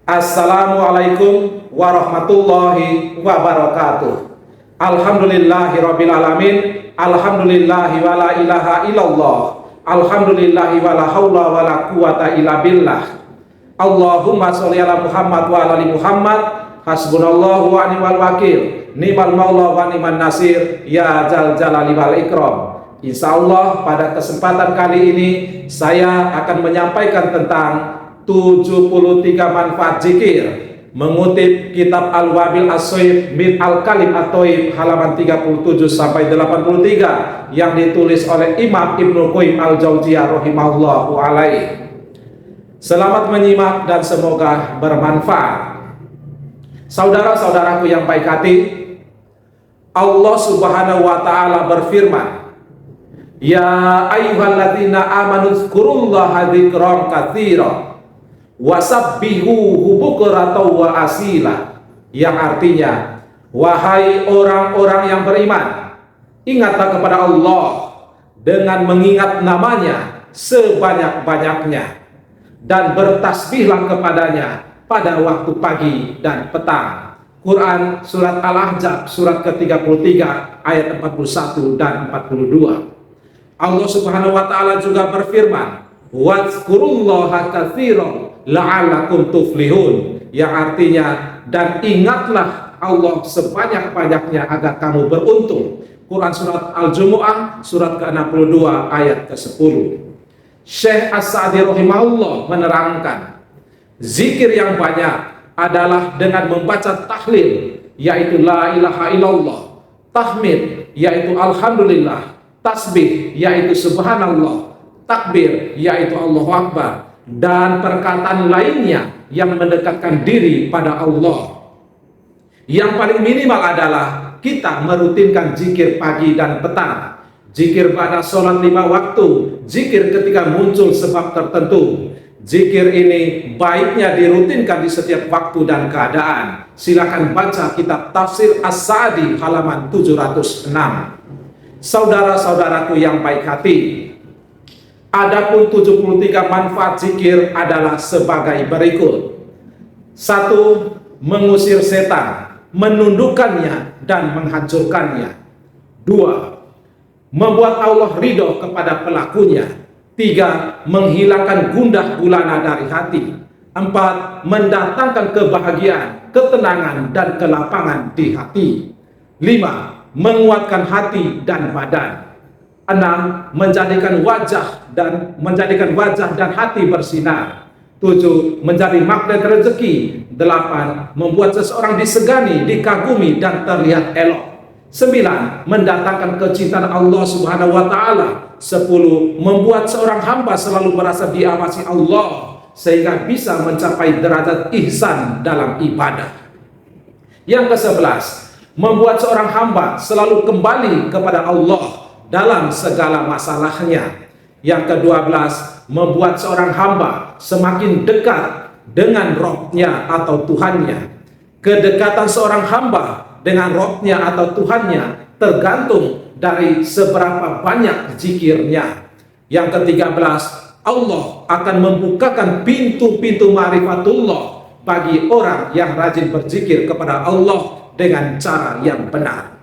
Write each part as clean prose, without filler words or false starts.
Assalamualaikum warahmatullahi wabarakatuh. Alhamdulillahirabbil alamin. Alhamdulillahi wala ilaha illallah. Alhamdulillahi wala haula wala quwata illa billah. Allahumma sholli ala Muhammad wa ala ali Muhammad. Hasbunallahu wa ni'mal wakil. Ni'mal maula wa ni'man nasir. Ya dzal jalali wal ikram. Insyaallah pada kesempatan kali ini saya akan menyampaikan tentang 73 manfaat zikir, mengutip kitab Al-Wabil As-Soyib min Al-Kalim At-Thoyib halaman 37 sampai 83 yang ditulis oleh Imam Ibnu Qayyim Al-Jauziyah rahimahullahu alaih. Selamat menyimak dan semoga bermanfaat. Saudara-saudaraku yang baik hati, Allah Subhanahu wa taala berfirman, "Ya ayyuhalladzina amanu dzkurullaha dzikran katsiran wasabbihuhu bukratan wa asila," yang artinya, wahai orang-orang yang beriman, ingatlah kepada Allah dengan mengingat namanya sebanyak-banyaknya dan bertasbihlah kepadanya pada waktu pagi dan petang. Quran surat Al-Ahzab surat ke-33 ayat 41 dan 42. Allah Subhanahu wa taala juga berfirman, "Wadzkurullaha katsiran la'allakum tuflihun," yang artinya, dan ingatlah Allah sebanyak-banyaknya agar kamu beruntung. Quran surat Al-Jumu'ah surat ke-62 ayat ke-10. Syekh As-Sa'di rahimahullah menerangkan, zikir yang banyak adalah dengan membaca tahlil, yaitu la ilaha illallah, tahmid, yaitu alhamdulillah, tasbih, yaitu subhanallah, takbir, yaitu Allahu Akbar, dan perkataan lainnya yang mendekatkan diri pada Allah. Yang paling minimal adalah kita merutinkan zikir pagi dan petang, zikir pada sholat 5 waktu, zikir ketika muncul sebab tertentu. Zikir ini baiknya dirutinkan di setiap waktu dan keadaan. Silakan baca kitab Tafsir As-Sa'di halaman 706. Saudara-saudaraku yang baik hati, adapun 73 manfaat zikir adalah sebagai berikut. 1. Mengusir setan, menundukkannya dan menghancurkannya. 2. Membuat Allah ridho kepada pelakunya. 3. Menghilangkan gundah gulana dari hati. 4. Mendatangkan kebahagiaan, ketenangan dan kelapangan di hati. 5. Menguatkan hati dan badan. 6. Menjadikan wajah dan hati bersinar. 7. Menjadi magnet rezeki. 8. Membuat seseorang disegani, dikagumi dan terlihat elok. 9. Mendatangkan kecintaan Allah Subhanahu wa taala. 10. Membuat seorang hamba selalu merasa diawasi Allah sehingga bisa mencapai derajat ihsan dalam ibadah. Yang ke-11, membuat seorang hamba selalu kembali kepada Allah dalam segala masalahnya. Yang ke-12, membuat seorang hamba semakin dekat dengan Rabb-nya atau Tuhannya. Kedekatan seorang hamba dengan Rabb-nya atau Tuhannya tergantung dari seberapa banyak zikirnya. Yang ke-13, Allah akan membukakan pintu-pintu ma'rifatullah bagi orang yang rajin berzikir kepada Allah dengan cara yang benar.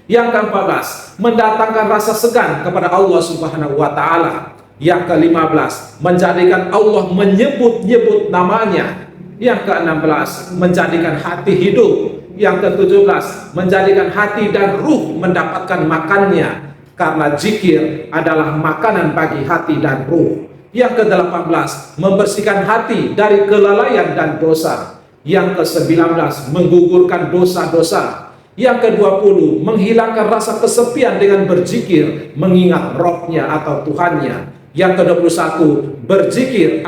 Yang ke-14, mendatangkan rasa segan kepada Allah Subhanahu wa taala. Yang ke-15, menjadikan Allah menyebut-nyebut namanya. Yang ke-16, menjadikan hati hidup. Yang ke-17, menjadikan hati dan ruh mendapatkan makannya, karena zikir adalah makanan bagi hati dan ruh. Yang ke-18, membersihkan hati dari kelalaian dan dosa. Yang ke-19, menggugurkan dosa-dosa. Yang ke-20, menghilangkan rasa kesepian dengan berzikir, mengingat Rabb-nya atau Tuhannya. Yang ke-21, berzikir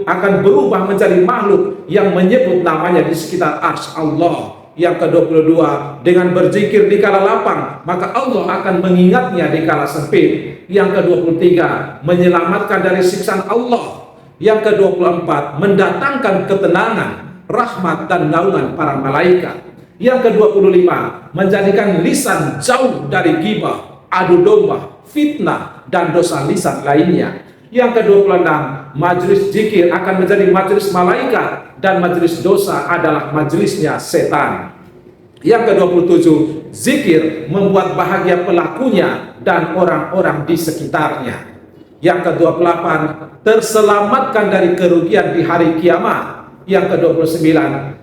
akan berubah menjadi makhluk yang menyebut namanya di sekitar arsy Allah. Yang ke-22, dengan berzikir di kala lapang, maka Allah akan mengingatnya di kala sempit. Yang ke-23, menyelamatkan dari siksaan Allah. Yang ke-24, mendatangkan ketenangan, rahmat dan naungan para malaikat. Yang ke-25, menjadikan lisan jauh dari ghibah, adu domba, fitnah dan dosa lisan lainnya. Yang ke-26, majelis zikir akan menjadi majelis malaikat dan majelis dosa adalah majelisnya setan. Yang ke-27, zikir membuat bahagia pelakunya dan orang-orang di sekitarnya. Yang ke-28, terselamatkan dari kerugian di hari kiamat. Yang ke-29,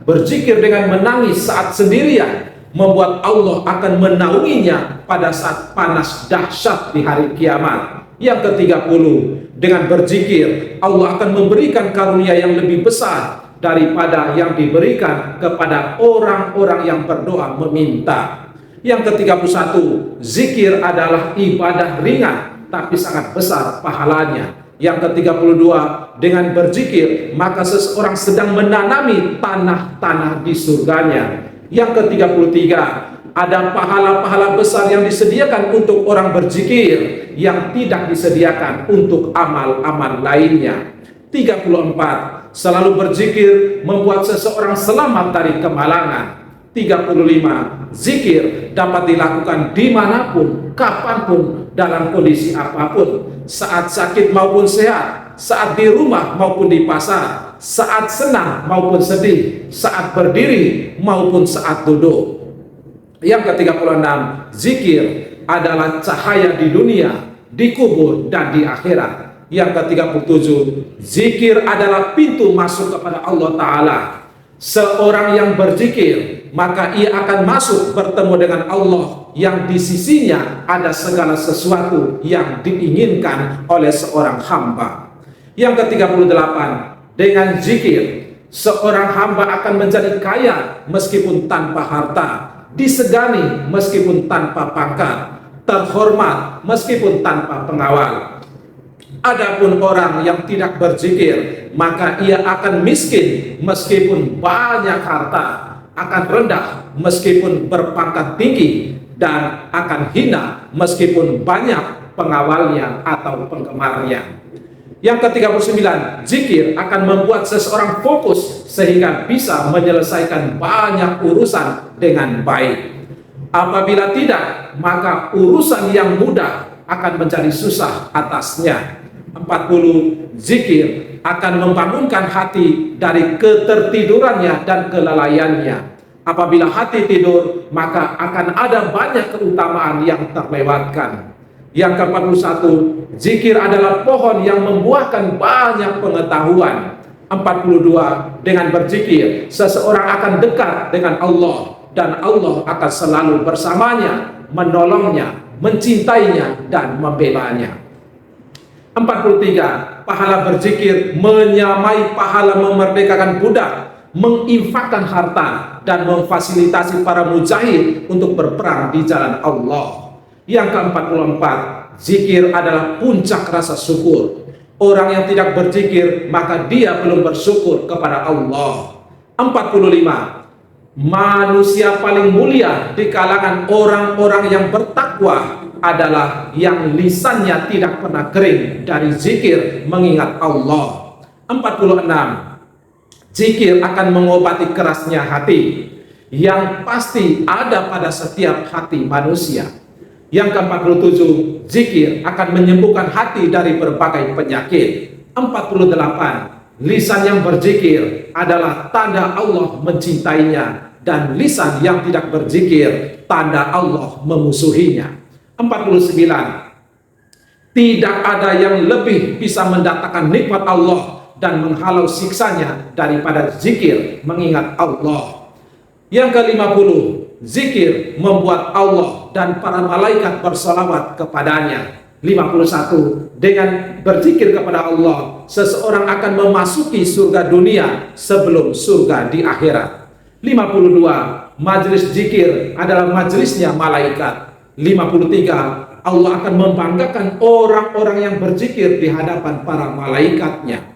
berzikir dengan menangis saat sendirian membuat Allah akan menaunginya pada saat panas dahsyat di hari kiamat. Yang ke-30, dengan berzikir Allah akan memberikan karunia yang lebih besar daripada yang diberikan kepada orang-orang yang berdoa meminta. Yang ke-31, zikir adalah ibadah ringan tapi sangat besar pahalanya. Yang ke-32, dengan berzikir maka seseorang sedang menanami tanah-tanah di surganya. Yang ke-33, ada pahala-pahala besar yang disediakan untuk orang berzikir yang tidak disediakan untuk amal-amal lainnya. 34, selalu berzikir membuat seseorang selamat dari kemalangan. 35, zikir dapat dilakukan dimanapun, kapanpun, dalam kondisi apapun, saat sakit maupun sehat, saat di rumah maupun di pasar, saat senang maupun sedih, saat berdiri maupun saat duduk. Yang ke-36, zikir adalah cahaya di dunia, di kubur, dan di akhirat. Yang ke-37, zikir adalah pintu masuk kepada Allah Ta'ala. Seorang yang berzikir, maka ia akan masuk bertemu dengan Allah yang di sisinya ada segala sesuatu yang diinginkan oleh seorang hamba. Yang ke-38, dengan zikir, seorang hamba akan menjadi kaya meskipun tanpa harta, disegani meskipun tanpa pangkat, terhormat meskipun tanpa pengawal. Adapun orang yang tidak berzikir, maka ia akan miskin meskipun banyak harta, akan rendah meskipun berpangkat tinggi, dan akan hina meskipun banyak pengawalnya atau penggemarnya. Yang ke-39, zikir akan membuat seseorang fokus sehingga bisa menyelesaikan banyak urusan dengan baik. Apabila tidak, maka urusan yang mudah akan menjadi susah atasnya. 40, zikir akan membangunkan hati dari ketertidurannya dan kelalaiannya. Apabila hati tidur, maka akan ada banyak keutamaan yang terlewatkan. Yang ke-41, zikir adalah pohon yang membuahkan banyak pengetahuan. 42, dengan berzikir seseorang akan dekat dengan Allah dan Allah akan selalu bersamanya, menolongnya, mencintainya, dan membelanya. 43, pahala berzikir menyamai pahala memerdekakan budak, menginfakkan harta, dan memfasilitasi para mujahid untuk berperang di jalan Allah. Yang ke-44, zikir adalah puncak rasa syukur. Orang yang tidak berzikir, maka dia belum bersyukur kepada Allah. 45, manusia paling mulia di kalangan orang-orang yang bertakwa adalah yang lisannya tidak pernah kering dari zikir mengingat Allah. 46, zikir akan mengobati kerasnya hati yang pasti ada pada setiap hati manusia. Yang ke-47, zikir akan menyembuhkan hati dari berbagai penyakit. 48, lisan yang berzikir adalah tanda Allah mencintainya, dan lisan yang tidak berzikir tanda Allah memusuhinya. 49, tidak ada yang lebih bisa mendatangkan nikmat Allah dan menghalau siksanya daripada zikir mengingat Allah. Yang ke-50, zikir membuat Allah dan para malaikat bersalawat kepadanya. 51, dengan berzikir kepada Allah, seseorang akan memasuki surga dunia sebelum surga di akhirat. 52, majelis zikir adalah majelisnya malaikat. 53, Allah akan membanggakan orang-orang yang berzikir di hadapan para malaikatnya.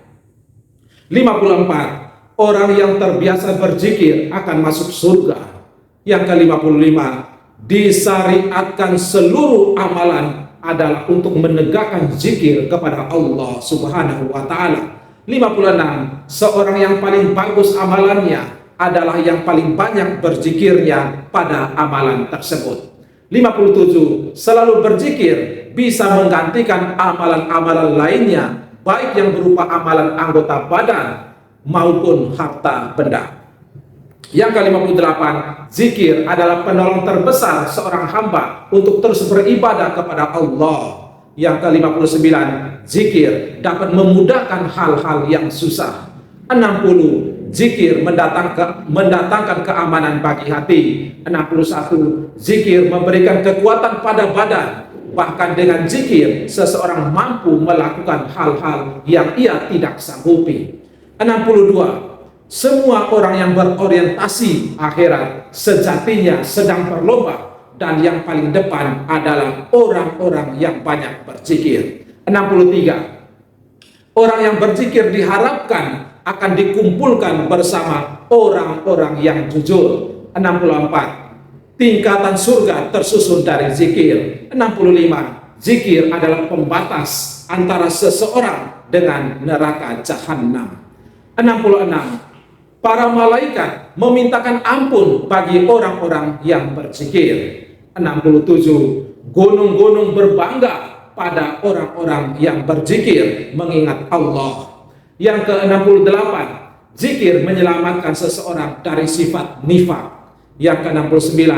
54, orang yang terbiasa berzikir akan masuk surga. Yang ke-55, disyariatkan seluruh amalan adalah untuk menegakkan zikir kepada Allah Subhanahu wa Ta'ala. 56, seorang yang paling bagus amalannya adalah yang paling banyak berzikirnya pada amalan tersebut. 57, selalu berzikir bisa menggantikan amalan-amalan lainnya baik yang berupa amalan anggota badan maupun harta benda. Yang ke-58, zikir adalah penolong terbesar seorang hamba untuk terus beribadah kepada Allah. Yang ke-59, zikir dapat memudahkan hal-hal yang susah. 60, zikir mendatangkan keamanan bagi hati. 61, zikir memberikan kekuatan pada badan. Bahkan dengan zikir, seseorang mampu melakukan hal-hal yang ia tidak sanggupi. 62, semua orang yang berorientasi akhirat sejatinya sedang berlomba, dan yang paling depan adalah orang-orang yang banyak berzikir. 63, orang yang berzikir diharapkan akan dikumpulkan bersama orang-orang yang jujur. 64, tingkatan surga tersusun dari zikir. 65, zikir adalah pembatas antara seseorang dengan neraka jahanam. 66, para malaikat memintakan ampun bagi orang-orang yang berzikir. 67, gunung-gunung berbangga pada orang-orang yang berzikir mengingat Allah. Yang ke-68, zikir menyelamatkan seseorang dari sifat nifak. Yang ke-69,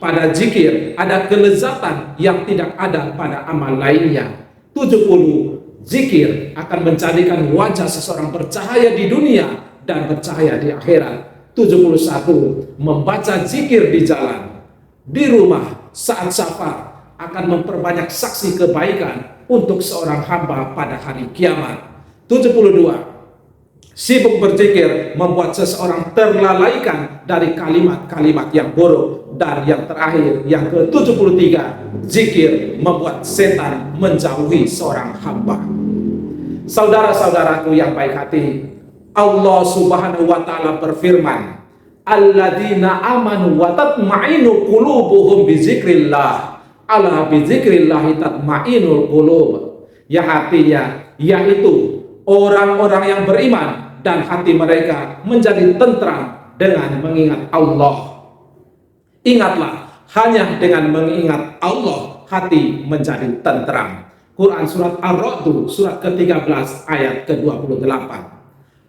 pada zikir ada kelezatan yang tidak ada pada amal lainnya. 70, zikir akan menjadikan wajah seseorang bercahaya di dunia dan bercahaya di akhirat. 71, membaca zikir di jalan, di rumah, saat safar akan memperbanyak saksi kebaikan untuk seorang hamba pada hari kiamat. 72, sibuk berzikir membuat seseorang terlalaikan dari kalimat-kalimat yang buruk. Dan yang terakhir, yang ke-73, zikir membuat setan menjauhi seorang hamba. Saudara-saudaraku yang baik hati, Allah Subhanahu wa taala berfirman, alladzina amanu wa tatma'innu qulubuhum bizikrillah, ala bizikrillah tatma'innul qulub. Yang artinya yaitu orang-orang yang beriman dan hati mereka menjadi tentram dengan mengingat Allah. Ingatlah, hanya dengan mengingat Allah hati menjadi tentram. Quran surat Ar-Ra'd surat ke-13 ayat ke-28.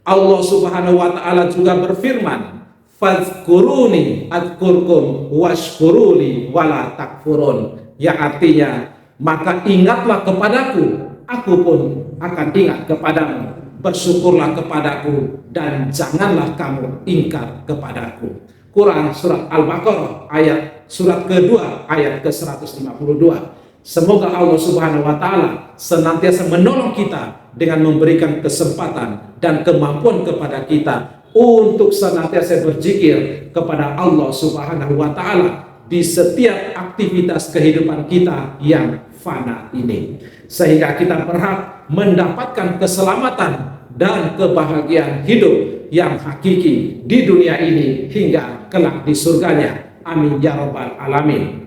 Allah Subhanahu wa taala juga berfirman, fazkuruni adzkurkum washkuruli wala takfurun. Yang artinya, maka ingatlah kepadaku, aku pun akan ingat kepadamu. Bersyukurlah kepadaku dan janganlah kamu ingkar kepadaku. Quran surat Al-Baqarah surat kedua ayat ke-152. Semoga Allah Subhanahu wa taala senantiasa menolong kita dengan memberikan kesempatan dan kemampuan kepada kita untuk senantiasa berzikir kepada Allah Subhanahu wa taala di setiap aktivitas kehidupan kita yang fana ini, sehingga kita berhak mendapatkan keselamatan dan kebahagiaan hidup yang hakiki di dunia ini hingga kelak di surganya. Amin ya rabbal alamin.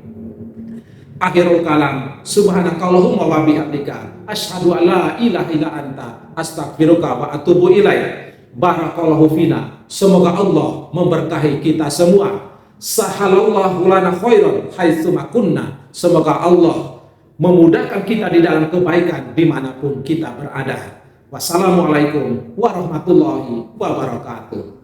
Akhirul kalam, subhanakallahumma wa bihamdika asyhadu an la ilaha illa anta astaghfiruka wa atubu ilaik. Barakallahu fina. Semoga Allah memberkahi kita semua. Sahalallahu lana khairan haitsu ma kunna. Semoga Allah memudahkan kita di dalam kebaikan dimanapun kita berada. Wassalamualaikum warahmatullahi wabarakatuh.